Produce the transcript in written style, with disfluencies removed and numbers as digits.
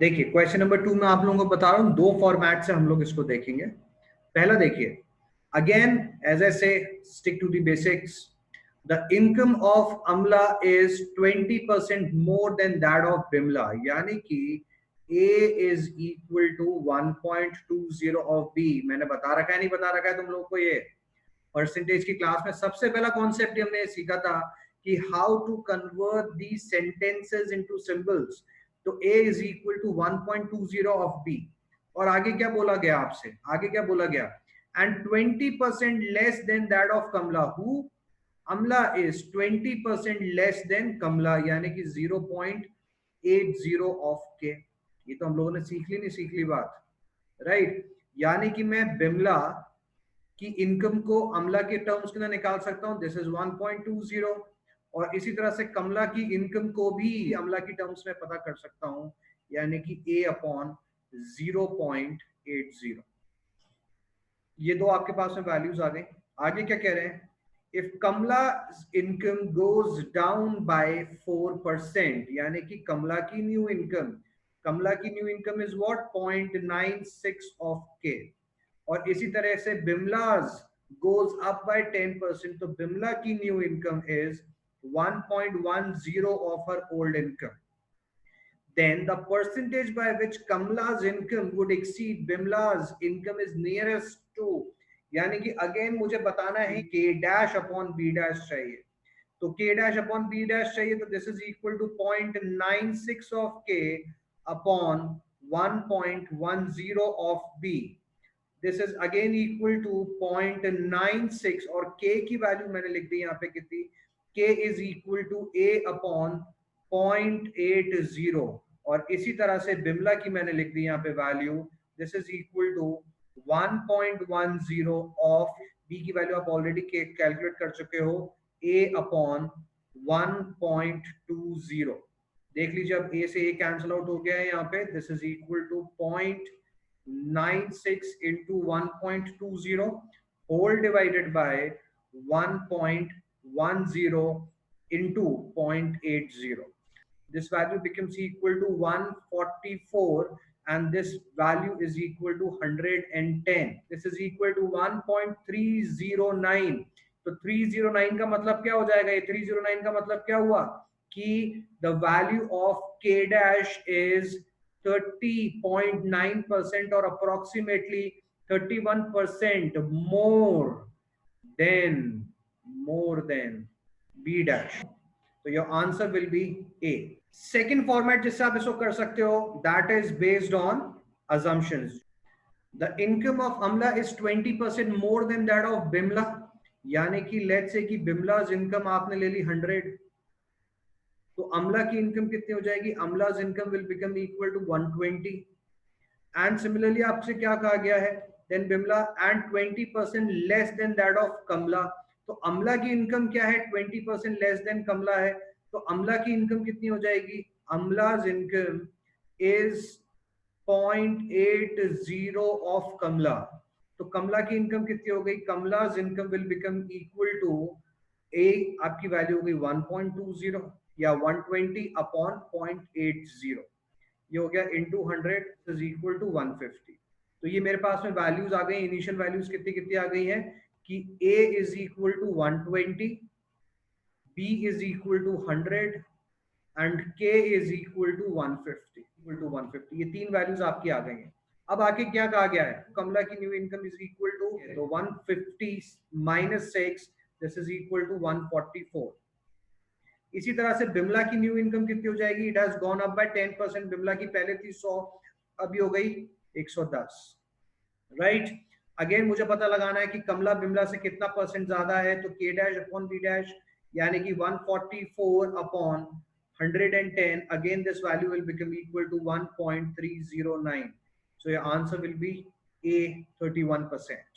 देखिए question number 2 में आप लोगों को बता रहा हूं, दो फॉर्मेट से हम लोग इसको देखेंगे। पहला देखिए, again as I say, stick to the basics. The income of Amla is 20% more than that of Bimla, यानी कि A is equal to 1.20 of B. मैंने बता रखा है नहीं बता रखा है तुम लोग को? ये परसेंटेज की क्लास में सबसे पहला कॉन्सेप्ट हमने सीखा था कि how to convert the sentences into symbols. तो a is equal to 1.20 of b। और आगे क्या बोला गया आपसे? आगे क्या बोला गया? And 20% less than that of Kamala. Who? Amala is 20% less than Kamala, यानी कि 0.80 ऑफ के। ये तो हम लोगों ने सीख ली नहीं सीख ली बात, राइट? यानी कि मैं बिमला कि इनकम को अमला के टर्म्स के अंदर निकाल सकता हूं, दिस इज 1.20। और इसी तरह से कमला की इनकम को भी अमला की टर्म्स में पता कर सकता हूं, यानी कि a अपॉन 0.80। ये दो आपके पास में वैल्यूज आ गई। आगे क्या कह रहे हैं? If Kamala income goes down by 4%, यानी कि कमला की न्यू इनकम, कमला की new income is what? 0.96 of k. और इसी तरह से बिमलाज गोज अप बाय 10%, तो बिमला की new income is 1.10 of her old income. Then the percentage by which Kamla's income would exceed Bimla's income is nearest to, यानी कि again मुझे बताना है k dash upon b dash चाहिए। तो k dash upon b dash चाहिए, तो this is equal to 0.96 of k upon 1.10 of b। This is again equal to 0.96, और k की वैल्यू मैंने लिख दी यहाँ पे कितनी? k is equal to a upon 0.80। और इसी तरह से बिमला की मैंने लिख दी यहाँ पे value, this is equal to 1.10 of B की वैल्यू आप ऑलरेडी कैलकुलेट कर चुके हो, a अपॉन 1.20। देख लीजिए, अब a से a कैंसिल आउट हो गया है यहाँ पे, this is equal to 0.96 into 1.20 whole divided by 1.10 into 0.80. This value becomes equal to 144, and this value is equal to 110. This is equal to 1.309। तो 309 का मतलब क्या हो जाएगा? ये 309 का मतलब क्या हुआ कि the value of K dash is 30.9% और approximately 31% more than b dash। तो your answer will be A. Second format जिससे आप इसको कर सकते हो, that is based on assumptions। The income of Amla is 20% more than that of Bimla, यानी कि लेट्स से कि बिमलाज इनकम आपने ले ली 100, तो अमला की इनकम कितनी हो जाएगी? Amla's income will become equal to 120। And similarly आपसे क्या कहा गया है? Then Bimla and 20% less than that of Kamla. तो अमला की इनकम क्या है? 20% लेस देन कमला है, तो अमला की इनकम कितनी हो जाएगी? Amla's income is 0.80 of Kamla. तो कमला की इनकम कितनी हो गई? Kamla's income will become equal to A, आपकी वैल्यू हो गई 1.20 या 120 अपॉन 0.80। ये हो गया इनटू 100 इज इक्वल टू 150। तो ये मेरे पास में वैल्यूज आ गई, इनिशियल वैल्यूज कितनी कितनी आ गई हैं कि a is equal to 120, b is equal to 100 and k is equal to 150, equal to 150। ये तीन वैल्यूज आपकी आ गई हैं। अब आके क्या कहा गया है? कमला की new income is equal to, तो 150 minus 6, this is equal to 144। इसी तरह से बिमला की न्यू इनकम कितनी हो जाएगी? It has gone up by 10%। Bimla की पहले थी 100, अभी हो गई 110, राइट? अगेन मुझे पता लगाना है कि कमला बिमला से कितना परसेंट ज्यादा है, तो के डैश अपॉन बी डैश, यानी कि 144 upon 110। Again this value will become equal to 1.309। So your answer will be a 31%।